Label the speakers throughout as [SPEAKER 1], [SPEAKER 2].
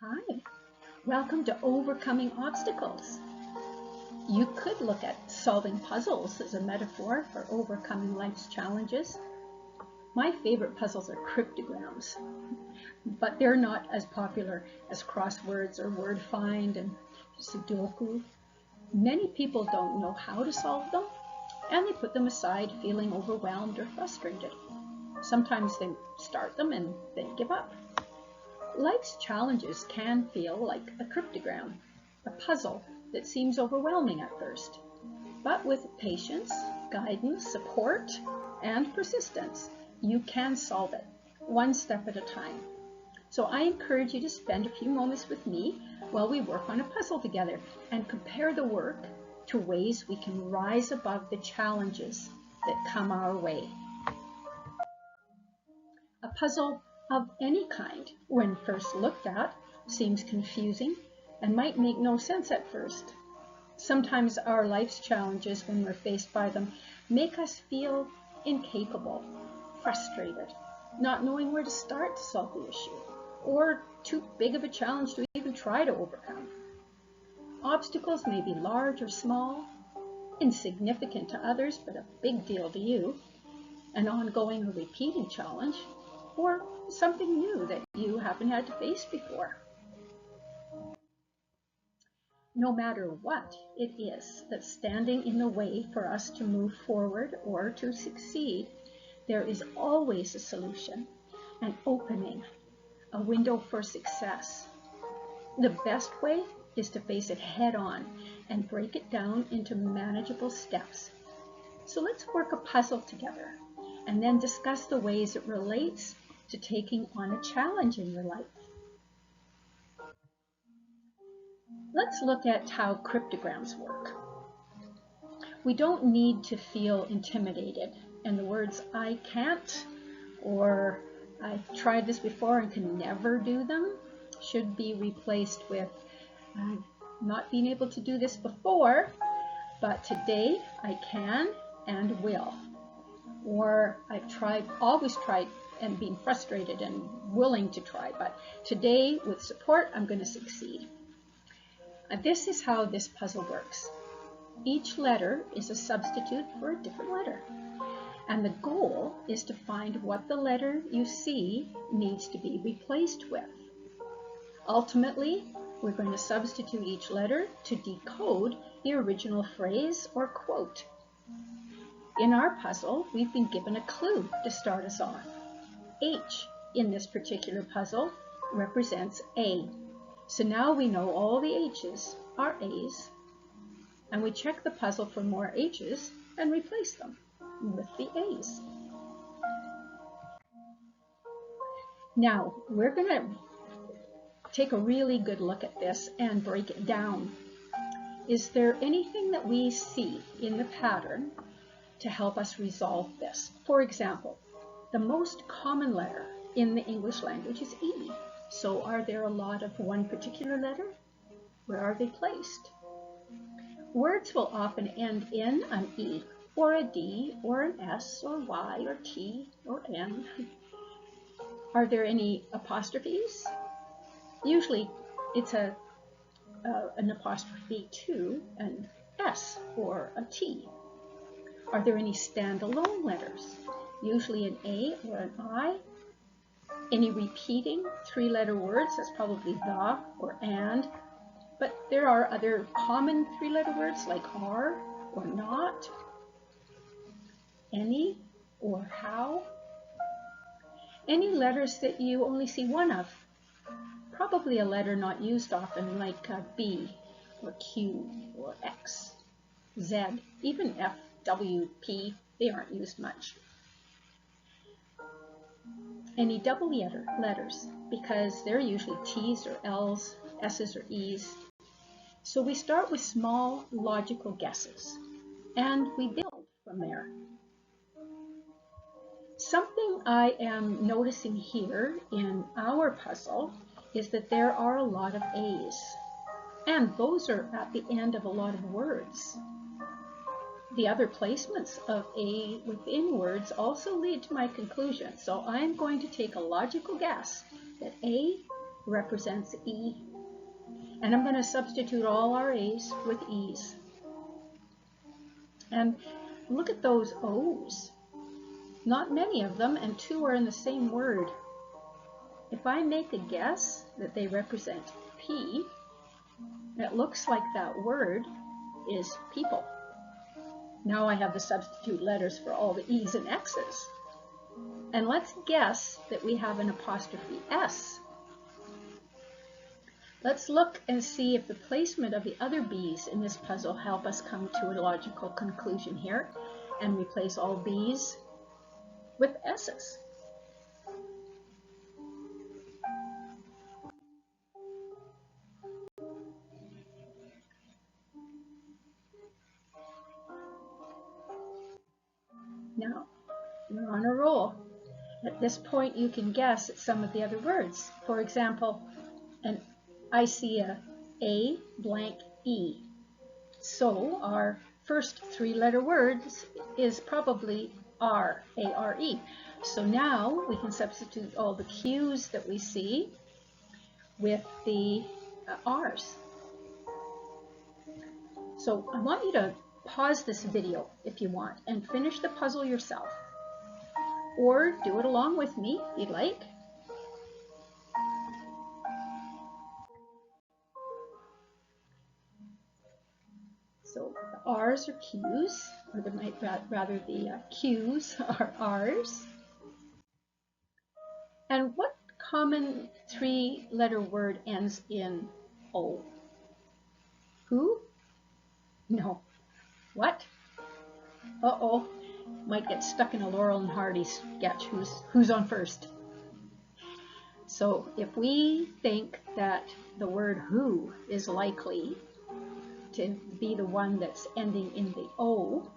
[SPEAKER 1] Hi, welcome to Overcoming Obstacles. You could look at solving puzzles as a metaphor for overcoming life's challenges. My favorite puzzles are cryptograms, but they're not as popular as crosswords or word find and Sudoku. Many people don't know how to solve them, and they put them aside feeling overwhelmed or frustrated. Sometimes they start them and then give up. Life's challenges can feel like a cryptogram, a puzzle that seems overwhelming at first. But with patience, guidance, support, and persistence, you can solve it, one step at a time. So I encourage you to spend a few moments with me while we work on a puzzle together and compare the work to ways we can rise above the challenges that come our way. A puzzle of any kind, when first looked at, seems confusing and might make no sense at first. Sometimes our life's challenges, when we're faced by them, make us feel incapable, frustrated, not knowing where to start to solve the issue, or too big of a challenge to even try to overcome. Obstacles may be large or small, insignificant to others but a big deal to you, an ongoing or repeating challenge, or something new that you haven't had to face before. No matter what it is that's standing in the way for us to move forward or to succeed, there is always a solution, an opening, a window for success. The best way is to face it head on and break it down into manageable steps. So let's work a puzzle together and then discuss the ways it relates to taking on a challenge in your life. Let's look at how cryptograms work. We don't need to feel intimidated, and the words "I can't" or "I've tried this before and can never do them" should be replaced with "I've not been able to do this before, but today I can and will." Or "I've always tried and been frustrated and willing to try, but today with support I'm going to succeed." This is how this puzzle works. Each letter is a substitute for a different letter, and the goal is to find what the letter you see needs to be replaced with. Ultimately, we're going to substitute each letter to decode the original phrase or quote. In our puzzle, we've been given a clue to start us off. H in this particular puzzle represents A. So now we know all the H's are A's, and we check the puzzle for more H's and replace them with the A's. Now, we're going to take a really good look at this and break it down. Is there anything that we see in the pattern to help us resolve this? For example, the most common letter in the English language is E. So are there a lot of one particular letter? Where are they placed? Words will often end in an E, or a D, or an S, or Y, or T, or N. Are there any apostrophes? Usually it's an apostrophe to an S or a T. Are there any standalone letters? Usually an A or an I. Any repeating three-letter words? That's probably the or and. But there are other common three-letter words like are or not, any or how. Any letters that you only see one of? Probably a letter not used often, like B or Q or X, Z, even F, W, P, they aren't used much. Any double letters, because they're usually T's or L's, S's or E's. So we start with small logical guesses, and we build from there. Something I am noticing here in our puzzle is that there are a lot of A's, and those are at the end of a lot of words. The other placements of A within words also lead to my conclusion, so I'm going to take a logical guess that A represents E. And I'm going to substitute all our A's with E's. And look at those O's. Not many of them, and 2 are in the same word. If I make a guess that they represent P, it looks like that word is people. Now I have the substitute letters for all the E's and X's. And let's guess that we have an apostrophe S. Let's look and see if the placement of the other B's in this puzzle help us come to a logical conclusion here and replace all B's with S's. Now, we're on a roll. At this point, you can guess at some of the other words. For example, I see a blank E. So our first 3-letter word is probably R, A-R-E. So now we can substitute all the Q's that we see with the R's. So I want you to pause this video if you want and finish the puzzle yourself. Or do it along with me if you'd like. So the R's are Q's, or they might rather the Q's are R's. And what common 3-letter word ends in O? Who? No. What? Uh-oh. Might get stuck in a Laurel and Hardy sketch. Who's on first? So if we think that the word who is likely to be the one that's ending in the O,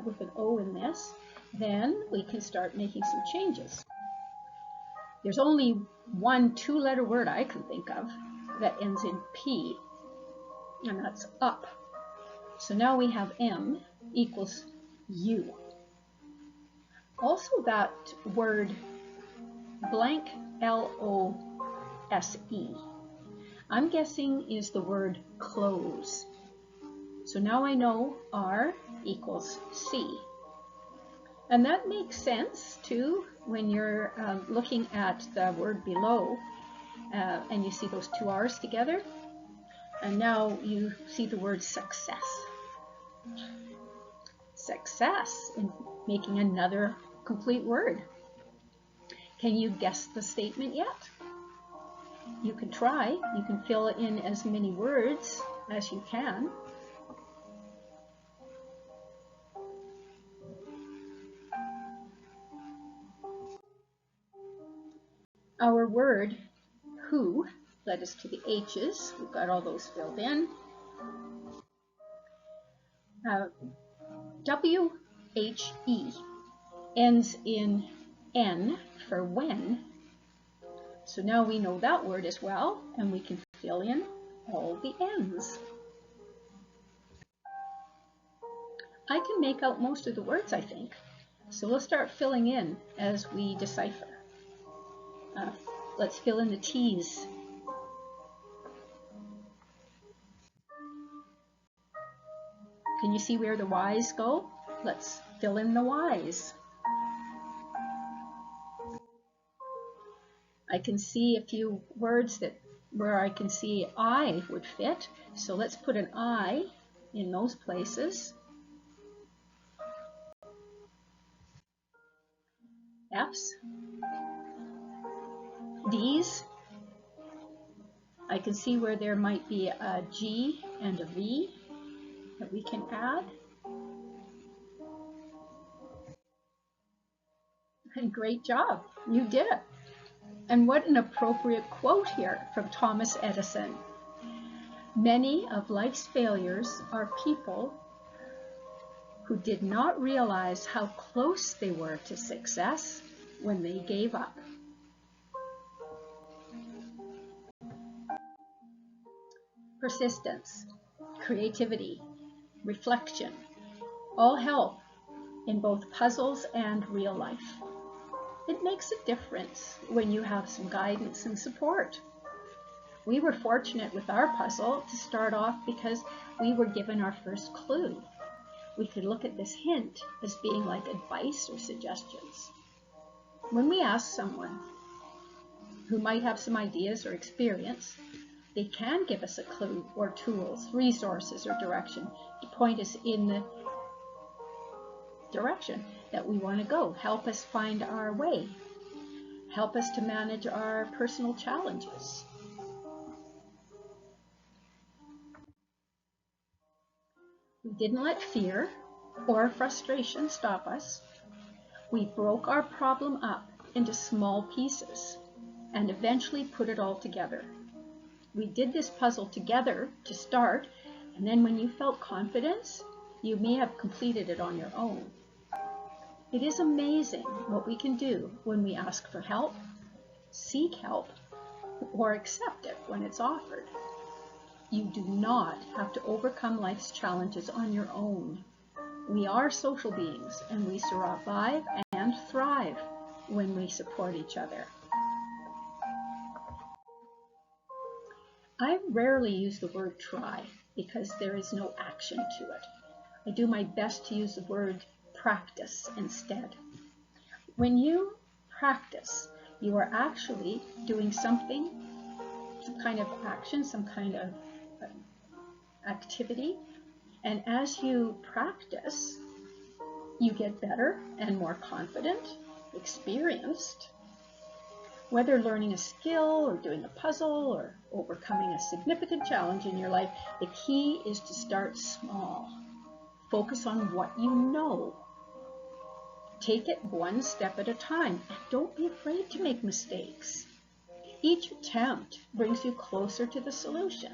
[SPEAKER 1] with an O in this, then we can start making some changes. There's only one 2-letter word I can think of that ends in P, and that's up. So now we have M equals U. Also that word blank L-O-S-E, I'm guessing is the word close. So now I know R equals C. And that makes sense too when you're looking at the word below and you see those 2 R's together. And now you see the word success. Success in making another complete word. Can you guess the statement yet? You can try. You can fill in as many words as you can. Our word who led us to the H's. We've got all those filled in. W-H-E ends in N for when. So now we know that word as well, and we can fill in all the N's. I can make out most of the words, I think. So we'll start filling in as we decipher. Let's fill in the T's. Can you see where the Y's go? Let's fill in the Y's. I can see a few words where I can see I would fit. So let's put an I in those places. F's. D's. I can see where there might be a G and a V that we can add. And great job, you did it. And what an appropriate quote here from Thomas Edison. Many of life's failures are people who did not realize how close they were to success when they gave up. Persistence, creativity, reflection, all help in both puzzles and real life. It makes a difference when you have some guidance and support. We were fortunate with our puzzle to start off because we were given our first clue. We could look at this hint as being like advice or suggestions. When we ask someone who might have some ideas or experience, they can give us a clue or tools, resources, or direction to point us in the direction that we want to go, help us find our way, help us to manage our personal challenges. We didn't let fear or frustration stop us. We broke our problem up into small pieces and eventually put it all together. We did this puzzle together to start, and then when you felt confidence, you may have completed it on your own. It is amazing what we can do when we ask for help, seek help, or accept it when it's offered. You do not have to overcome life's challenges on your own. We are social beings, and we survive and thrive when we support each other. I rarely use the word try because there is no action to it. I do my best to use the word practice instead. When you practice, you are actually doing something, some kind of action, some kind of activity, and as you practice, you get better and more confident, experienced. Whether learning a skill or doing a puzzle or overcoming a significant challenge in your life, the key is to start small. Focus on what you know. Take it one step at a time, and don't be afraid to make mistakes. Each attempt brings you closer to the solution.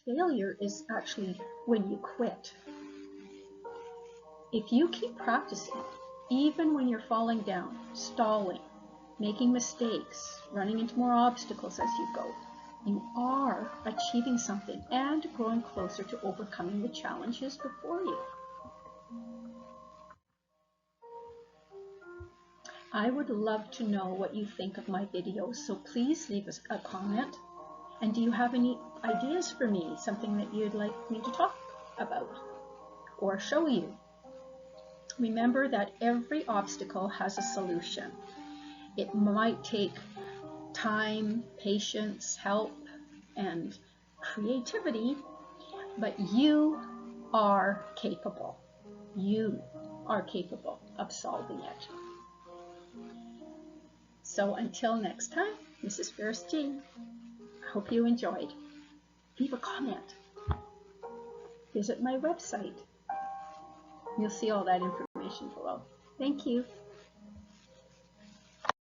[SPEAKER 1] Failure is actually when you quit. If you keep practicing, even when you're falling down, stalling, making mistakes, running into more obstacles as you go, you are achieving something and growing closer to overcoming the challenges before you. I would love to know what you think of my videos, so please leave us a comment. And do you have any ideas for me, something that you'd like me to talk about or show you? Remember that every obstacle has a solution. It might take time, patience, help, and creativity, but you are capable. You are capable of solving it. So until next time, Mrs. Ferris Jean, I hope you enjoyed. Leave a comment. Visit my website. You'll see all that information below. Thank you.